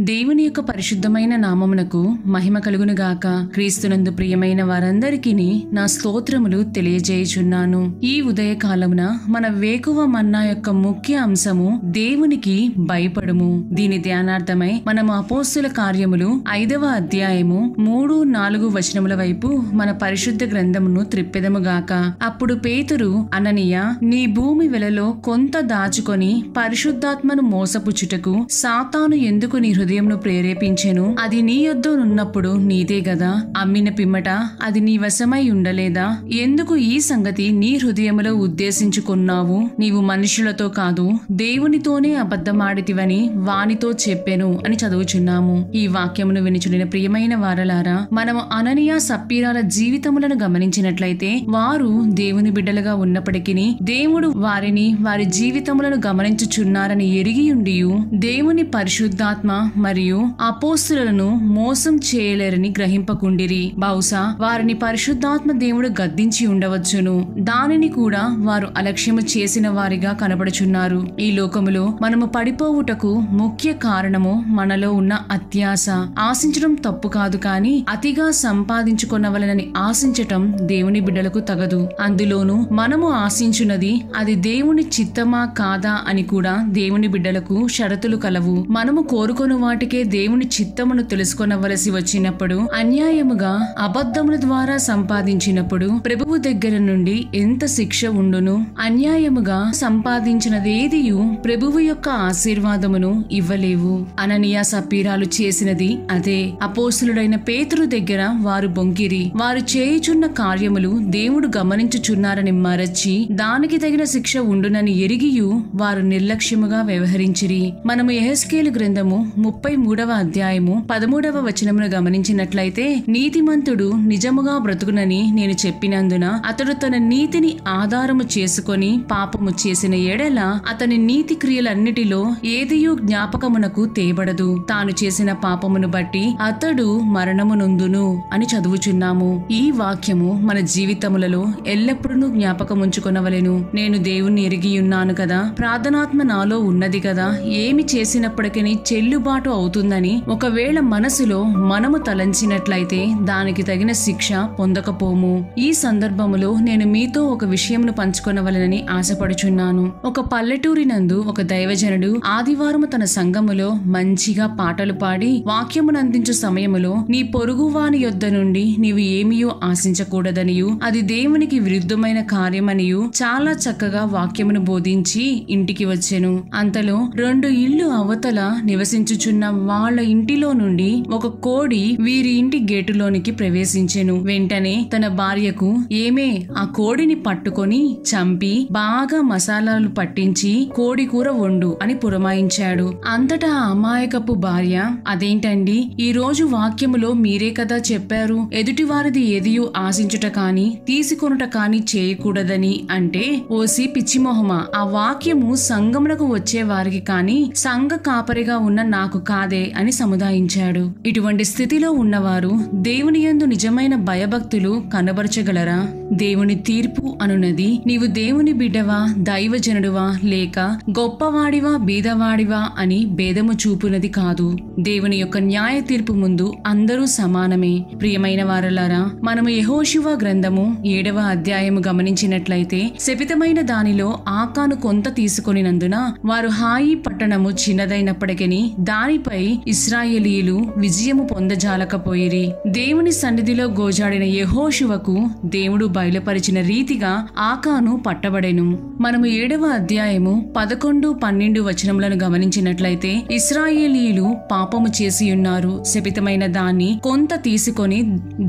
దేవుని యొక్క పరిశుద్ధమైన నామమునకు మహిమ కలుగునుగాక. క్రీస్తునందు ప్రియమైన వారందరికీ నా స్తోత్రములు తెలియజేయుచున్నాను. ఈ ఉదయకాలమున మన వేకువ మన్నా యొక్క ముఖ్య అంశము దేవునికి భయపడుము. దీని ధ్యానార్థమై మనము అపోస్తుల కార్యములు 5వ అధ్యాయము 3-4 వచనముల వైపు మన పరిశుద్ధ గ్రంథమును త్రిప్పెదముగాక. అప్పుడు పేతురు, అననీయ, నీ భూమి వెలలో కొంత దాచుకొని పరిశుద్ధాత్మను మోసపుచ్చుటకు సాతాను ఎందుకు నీ హృదయంను ప్రేరేపించెను? అది నీ యొద్దనున్నప్పుడు నీదే గదా. అమ్మిన పిమ్మట అది నీ వశమై ఉండలేదా? ఎందుకు ఈ సంగతి నీ హృదయములో ఉద్దేశించుకున్నావు? నీవు మనుషులతో కాదు దేవునితోనే అబద్ధమాడితివని వానితో చెప్పెను అని చదువుచున్నాము. ఈ వాక్యమును వినిచుడిన ప్రియమైన వారలారా, మనము అననీయ సప్పీరాల జీవితములను గమనించినట్లయితే వారు దేవుని బిడ్డలుగా ఉన్నప్పటికీ దేవుడు వారిని వారి జీవితములను గమనించుచున్నారని ఎరిగియుండియు దేవుని పరిశుద్ధాత్మ మరియు అపోస్తులను మోసం చేయలేరని గ్రహింపకుండిరి. బహుశా వారిని పరిశుద్ధాత్మ దేవుడు గద్దించి ఉండవచ్చును. దానిని కూడా వారు అలక్ష్యము చేసిన వారిగా కనబడుచున్నారు. ఈ లోకములో మనము పడిపోవుటకు ముఖ్య కారణము మనలో ఉన్న అత్యాశ. ఆశించడం తప్పు కాదు, కానీ అతిగా సంపాదించుకొనవలనని ఆశించటం దేవుని బిడ్డలకు తగదు. అందులోనూ మనము ఆశించున్నది అది దేవుని చిత్తమా కాదా అని కూడా దేవుని బిడ్డలకు షరతులు కలవు. మనము కోరుకొను వాటికే దేవుని చిత్తమును తెలుసుకొనవలసి వచ్చినప్పుడు, అన్యాయముగా అబద్ధముల ద్వారా సంపాదించినప్పుడు ప్రభువు దగ్గర నుండి ఎంత శిక్ష ఉండును? అన్యాయముగా సంపాదించినదేదియు ప్రభువు యొక్క ఆశీర్వాదమును ఇవ్వలేవు. అననీయ సప్పీరాలు చేసినది అదే. అపోస్తులుడైన పేతురు దగ్గర వారు బొంకిరి. వారు చేయుచున్న కార్యములు దేవుడు గమనించుచున్నారని మరచి దానికి తగిన శిక్ష ఉండునని ఎరిగియు వారు నిర్లక్ష్యముగా వ్యవహరించిరి. మనము యెహెజ్కేలు గ్రంథము 33వ అధ్యాయము 13వ వచనమును గమనించినట్లయితే, నీతిమంతుడు నిజముగా బ్రతుకునని నేను చెప్పినందున అతడు తన నీతిని ఆధారము చేసుకొని పాపము చేసిన ఎడల అతని నీతి క్రియలన్నిటిలో ఏదియూ జ్ఞాపకమునకు తేబడదు. తాను చేసిన పాపమును బట్టి అతడు మరణమునొందును అని చదువుచున్నాము. ఈ వాక్యము మన జీవితములలో ఎల్లప్పుడూ జ్ఞాపకముంచుకొనవలెను. నేను దేవుణ్ణి ఎరిగియున్నాను కదా, ప్రార్థనాత్మ నాలో ఉన్నది కదా, ఏమి చేసినప్పటికీ చెల్లుబాటు అవుతుందని ఒకవేళ మనసులో మనము తలంచినట్లయితే దానికి తగిన శిక్ష పొందకపోము. ఈ సందర్భములో నేను మీతో ఒక విషయమును పంచుకొనవలనని ఆశపడుచున్నాను. ఒక పల్లెటూరి నందు ఒక దైవజనుడు ఆదివారము తన సంఘములో మంచిగా పాటలు పాడి వాక్యమునందించు సమయములో, నీ పొరుగువాని యొద్ద నుండి నీవు ఏమీయో ఆశించకూడదనియు అది దేవునికి విరుద్ధమైన కార్యమనియు చాలా చక్కగా వాక్యమును బోధించి ఇంటికి వచ్చెను. అంతలో 2 ఇళ్ళు అవతల నివసించుచున్న వాళ్ళ ఇంటిలో నుండి ఒక కోడి వీరి ఇంటి గేటులోనికి ప్రవేశించెను. వెంటనే తన భార్యకు, ఏమే, ఆ కోడిని పట్టుకొని చంపి బాగా మసాలాలు పట్టించి కోడి కూర వండు అని పురమాయించాడు. అంతటా ఆ అమాయకపు భార్య, అదేంటండి, ఈ రోజు వాక్యములో మీరే కదా చెప్పారు, ఎదుటివారిది ఏదియూ ఆశించుట కాని తీసుకొనుట కాని చేయకూడదని అంటే, ఓసి పిచ్చిమొహమా, ఆ వాక్యము సంఘమునకు వచ్చే వారికి కాని సంఘ కాపరిగా ఉన్న నాకు కాదే అని సముదాయించాడు. ఇటువంటి స్థితిలో ఉన్నవారు దేవుని యందు నిజమైన భయభక్తులు కనబరచగలరా? దేవుని తీర్పు అనున్నది నీవు దేవుని బిడ్డవా, దైవజనుడువా, లేక గొప్పవాడివా, బీదవాడివా అని భేదము చూపునది కాదు. దేవుని యొక్క న్యాయ తీర్పు ముందు అందరూ సమానమే. ప్రియమైన వారలారా, మనము యెహోషువ గ్రంథము 7వ అధ్యాయము గమనించినట్లయితే, శపితమైన దానిలో ఆకాను కొంత తీసుకొనినందున వారు హాయి పట్టణము చిన్నదైనప్పటికీ దానిపై ఇశ్రాయేలీయులు విజయము పొందజాలకపోయిరి. దేవుని సన్నిధిలో గోజాడిన యెహోషువకు దేవుడు బయలుపరిచిన రీతిగా ఆకాను పట్టబడెను. మనము 7వ అధ్యాయము 11-12 వచనములను గమనించినట్లయితే, ఇశ్రాయేలీయులు పాపము చేసి ఉన్నారు. శపితమైన దాన్ని కొంత తీసుకొని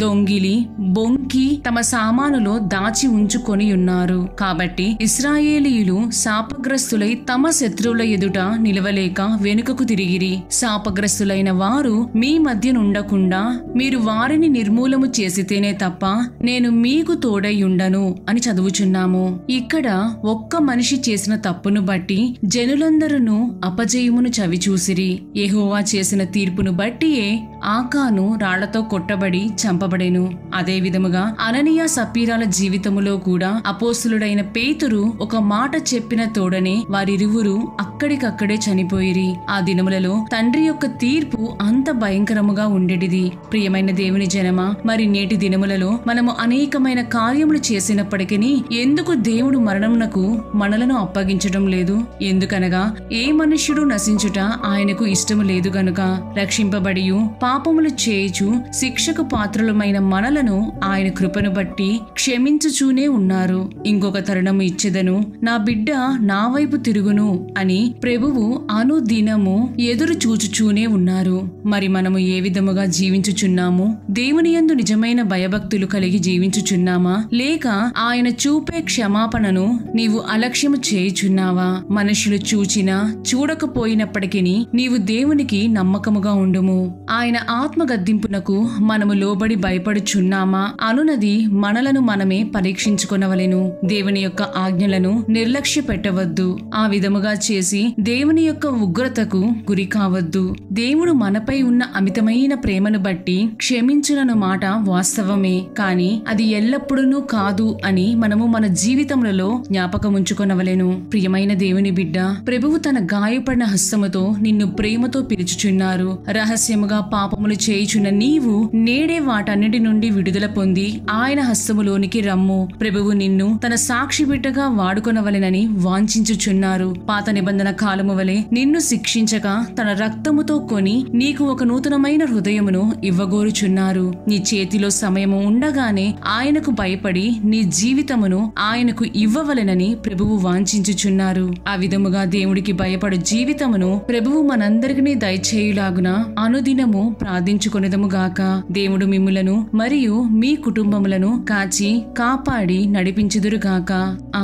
దొంగిలి బొంకి తమ సామానులో దాచి ఉంచుకొని ఉన్నారు. కాబట్టి ఇశ్రాయేలీయులు శాపగ్రస్తులై తమ శత్రువుల ఎదుట నిలవలేక వెనుకకు తిరిగిరి. శాపగ్రస్తులైన వారు మీ మధ్య నుండకుండా మీరు వారిని నిర్మూలము చేసితేనే తప్ప నేను మీకు తోడు తోడయుండను అని చదువుచున్నాము. ఇక్కడ ఒక్క మనిషి చేసిన తప్పును బట్టి జనులందరూ అపజయమును చవిచూసిరి. యెహోవా చేసిన తీర్పును బట్టియే ఆకాను రాళ్లతో కొట్టబడి చంపబడెను. అదే విధముగా అననీయ సప్పీరాల జీవితములో కూడా అపోస్తులుడైన పేతురు ఒక మాట చెప్పిన తోడనే వారిరువురు అక్కడికక్కడే చనిపోయిరి. ఆ దినములలో తండ్రి యొక్క తీర్పు అంత భయంకరముగా ఉండేటిది. ప్రియమైన దేవుని జనమా, మరి నేటి దినములలో మనము అనేకమైన కార్యములు చేసినప్పటికీ ఎందుకు దేవుడు మరణమునకు మనలను అప్పగించడం లేదు? ఎందుకనగా ఏ మనుష్యుడు నశించుట ఆయనకు ఇష్టము లేదు గనుక రక్షింపబడియు పాపములు చేయుచు శిక్షకు పాత్రులమైన మనలను ఆయన కృపను బట్టి క్షమించుచూనే ఉన్నారు. ఇంకొక తరుణము ఇచ్చెదను, నా బిడ్డ నా వైపు తిరుగును అని ప్రభువు అనుదినము ఎదురు చూచుచూనే ఉన్నారు. మరి మనము ఏ విధముగా జీవించుచున్నాము? దేవుని యందు నిజమైన భయభక్తులు కలిగి జీవించుచున్నామా, లేక ఆయన చూపే క్షమాపణను నీవు అలక్ష్యము చేయుచున్నావా? మనుషులు చూచినా చూడకపోయినప్పటికీ నీవు దేవునికి నమ్మకముగా ఉండుము. ఆయన ఆత్మ గద్దింపునకు మనము లోబడి భయపడుచున్నామా అనునది మనలను మనమే పరీక్షించుకొనవలెను. దేవుని యొక్క ఆజ్ఞలను నిర్లక్ష్య పెట్టవద్దు. ఆ విధముగా చేసి దేవుని యొక్క ఉగ్రతకు గురి కావద్దు. దేవుడు మనపై ఉన్న అమితమైన ప్రేమను బట్టి క్షమించునను మాట వాస్తవమే, కాని అది ఎల్లప్పుడూ కాదు అని మనము మన జీవితములలో జ్ఞాపకముంచుకొనవలెను. ప్రియమైన దేవుని బిడ్డ, ప్రభువు తన గాయపడిన హస్తముతో నిన్ను ప్రేమతో పిలుచుచున్నారు. రహస్యముగా పాపములు చేయుచున్న నీవు నేడే వాటన్నిటి నుండి విడుదల పొంది ఆయన హస్తములోనికి రమ్ము. ప్రభువు నిన్ను తన సాక్షి బిడ్డగా వాడుకొనవలెనని వాంఛించుచున్నారు. పాత నిబంధన కాలము వలె నిన్ను శిక్షించక తన రక్తముతో కొని నీకు ఒక నూతనమైన హృదయమును ఇవ్వగోరుచున్నారు. నీ చేతిలో సమయము ఉండగానే ఆయనకు భయపడి నీ జీవితమును ఆయనకు ఇవ్వవలెనని ప్రభువు వాంఛించుచున్నారు. ఆ విధముగా దేవుడికి భయపడు జీవితమును ప్రభువు మనందరికీ దయచేయులాగున అనుదినము ప్రార్థించుకొనిదముగాక. దేవుడు మిమ్ములను మరియు మీ కుటుంబములను కాచి కాపాడి నడిపించుదురుగాక.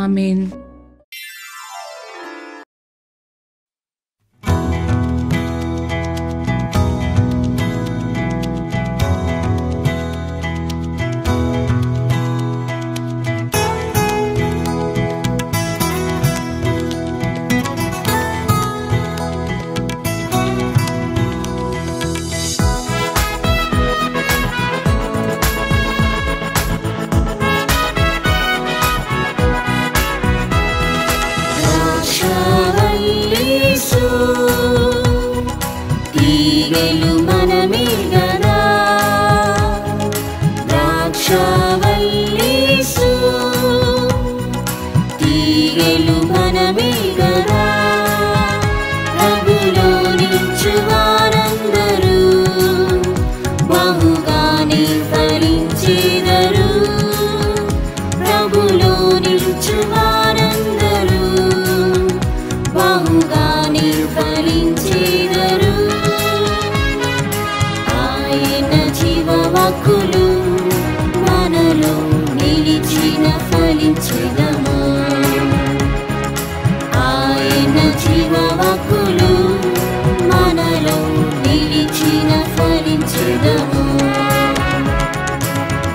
ఆమేన్.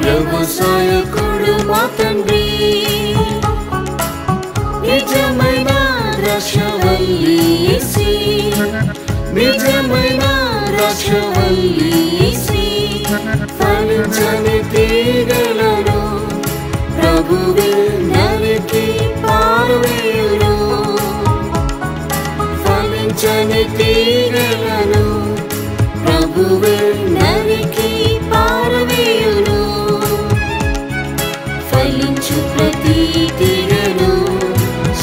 వ్యవసాయకుడు మా తండ్రి, నిజమైన రక్షవల్లి యేసే, నిజమైన రక్షవల్లి యేసే, ఫలించని తీగలను ప్రభువే నరికి పారవేయును. ఫలించని తీగలను ప్రభువే నరికి పారవేయును. ఫలించు ప్రతి తీగను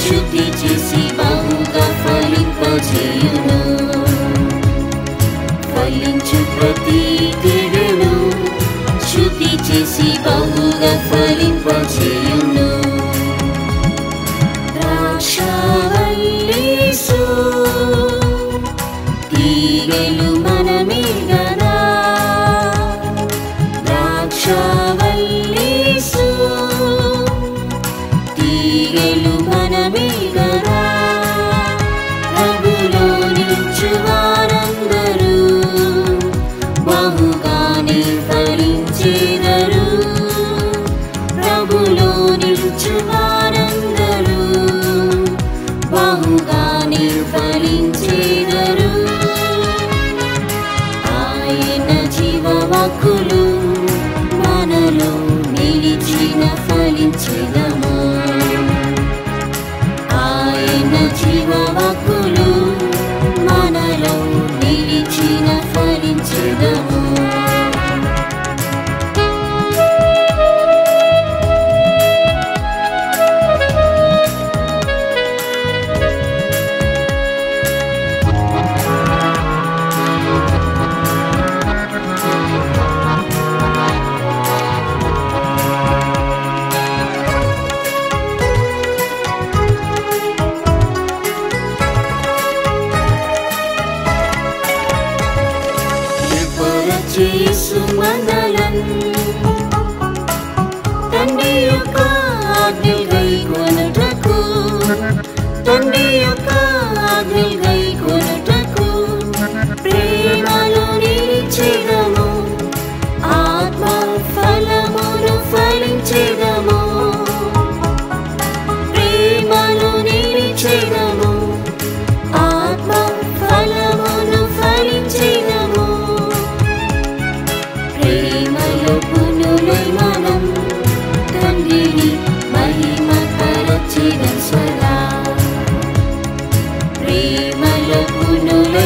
శుద్ధి చేసి బహుగా ఫలింపజేయును. ఫలించు ప్రతి తీగను శుద్ధి చేసి బహుగా ఫలింపజేయును. ద్రాక్షవల్లి యేసు, తీగలు మనమే గదా.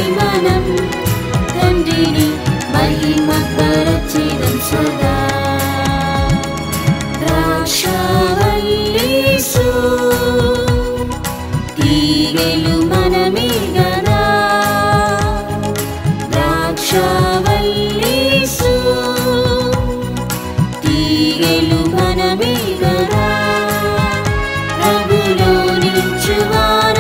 మనం తండ్రిని మహిమపరచెదం సదా. ద్రాక్షావల్లీసు తీగెలు మనమే గదా. ద్రాక్షావల్లీసు తీగెలు మనమే గదా. ప్రభులో నిలుచువారందరూ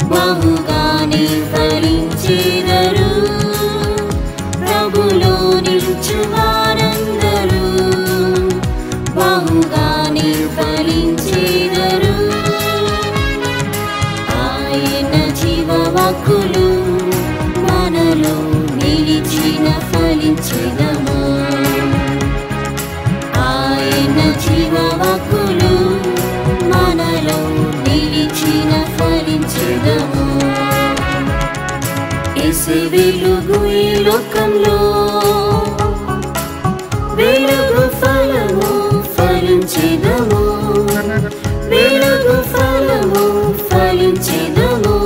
బహుగానే ఫలించెదరు. ప్రభులో నిలుచువారందరూ బహుగానే ఫలించెదరు. ఆయన జీవవాక్కులు మనలో నిలిచిన ఫలించెదము. ఆయన జీవవాక్కులు మనలో నిలిచిన ఫలించెదము. యేసు వెలుగు ఈ లోకంలో వెలుగు ఫలము ఫలించెదము. వెలుగు ఫలము ఫలించెదము.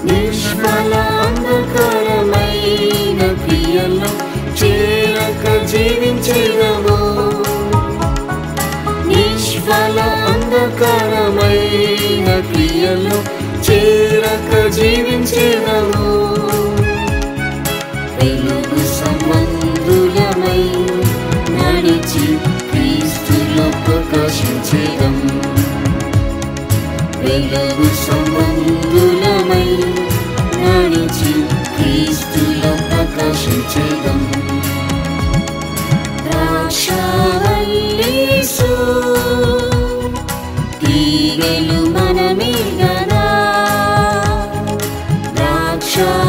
నిష్ఫల అంధకారమైన క్రియల్లో చేరక జీవించెదము. నిష్ఫల అంధకారమైన క్రియల్లో చేరక జీవించెదము. వెలుగు సంబంధులమై నడిచి క్రీస్తులో ప్రకాశించెదం. వెలుగు సంబంధులమై నడిచి క్రీస్తులో ప్రకాశించెదం. ద్రాక్షావల్లీసు తీగెలు మనమే గదా. ద్రాక్షావల్లీసు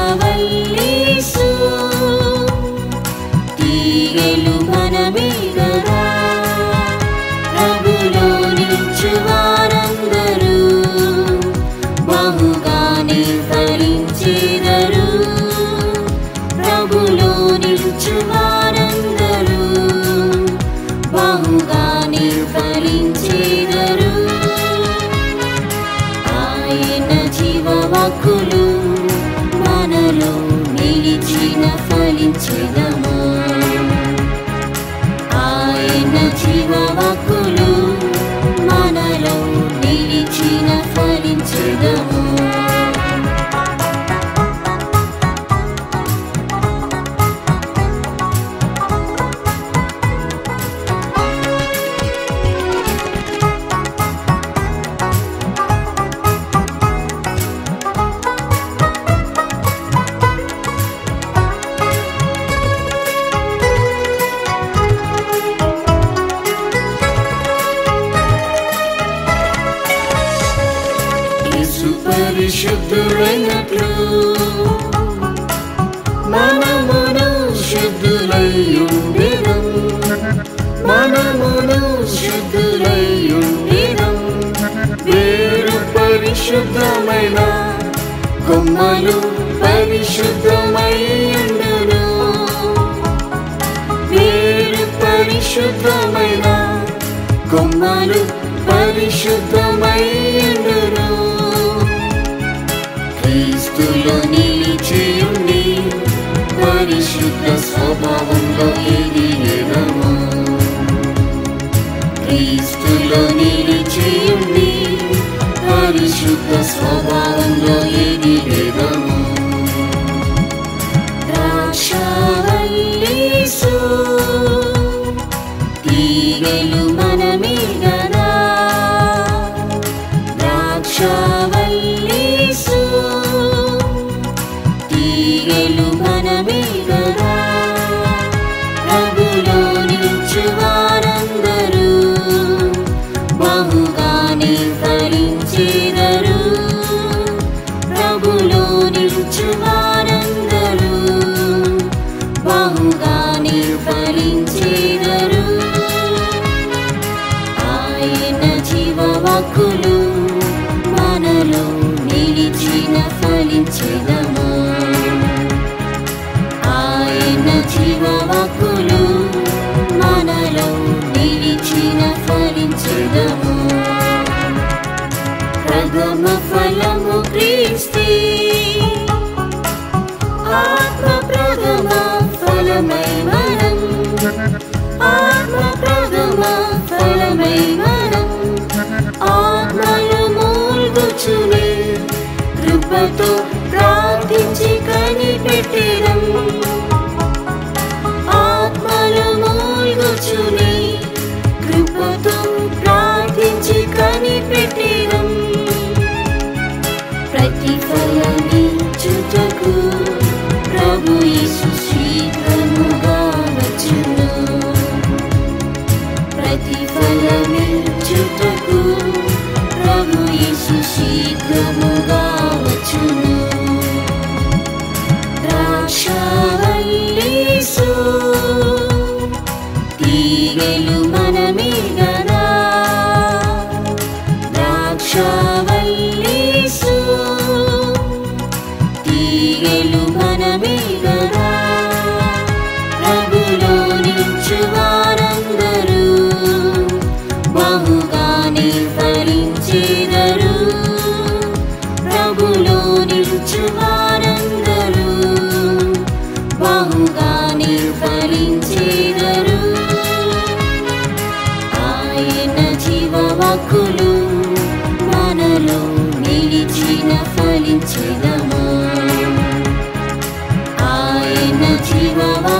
తీగెలు మనమే గదా. ప్రభులో నిలుచువారందరూ బహుగానే ఫలించెదరు. ప్రభులో నిలుచువారందరూ బహుగానే ఫలించెదరు. ఆయన జీవవాక్కులు మనలో నిలిచిన ఫలించెదము. ఆయన జీవవాక్కులు మనలో నిలిచిన ఫలించెదము. పరిశుద్ధులైనట్లు మనమును శుద్ధులై ఉండెదం. మనమును శుద్ధులై ఉండెదం. వేరు పరిశుద్ధమైన కొమ్మలు పరిశుద్ధమై ఉండును. వేరు పరిశుద్ధమైన కొమ్మలు పరిశుద్ధమై ఉండును. క్రీస్తులో నిలిచియుండి పరిశుద్ధ స్వభావంలో ఎదిగెదము. క్రీస్తులో నిలిచియుండి పరిశుద్ధ స్వభావంలో ఎదిగెదము. ద్రాక్షావల్లీసు తీగెలు మనమే గదా. ద్రాక్షావల్లీసు తీగెలు మనమే గదా. ప్రభులో నిలుచువారందరూ బహుగానే ఫలించెదరు. ప్రభులో నిలుచువారందరూ బహుగానే ఫలించెదరు. ఆయన జీవవాక్కులు మనలో నిలిచిన ఫలించెదము. ఆయన జీవవాక్కులు మనలో నిలిచిన ఫలించెదము. ప్రథమ ఫలము క్రీస్తే కృపతో ప్రార్థించి కనిపెట్టెదం. ఆత్మలో మూల్గుచుని కృపతో ప్రార్థించి కనిపెట్టెదం. ప్రతిఫలమిచ్చుటకు ప్రభు యేసు శీఘ్రముగా వచ్చును. ప్రతిఫలమిచ్చుటకు ప్రభు యేసు శీఘ్రముగా వచ్చును. ద్రాక్షావల్లీసు తీగెలు మనమే గదా. ద్రాక్షావల్లీసు తీగెలు మనమే గదా. ప్రభులో నిలుచువారందరూ బహుగానే ఫలించెదరు. ప్రభులో నిలుచువారందరూ బహుగానే ఫలించెదరు. ఆయన జీవవాక్కులు మనలో నిలిచిన ఫలించెదము. ఆయన జీవవాక్కులు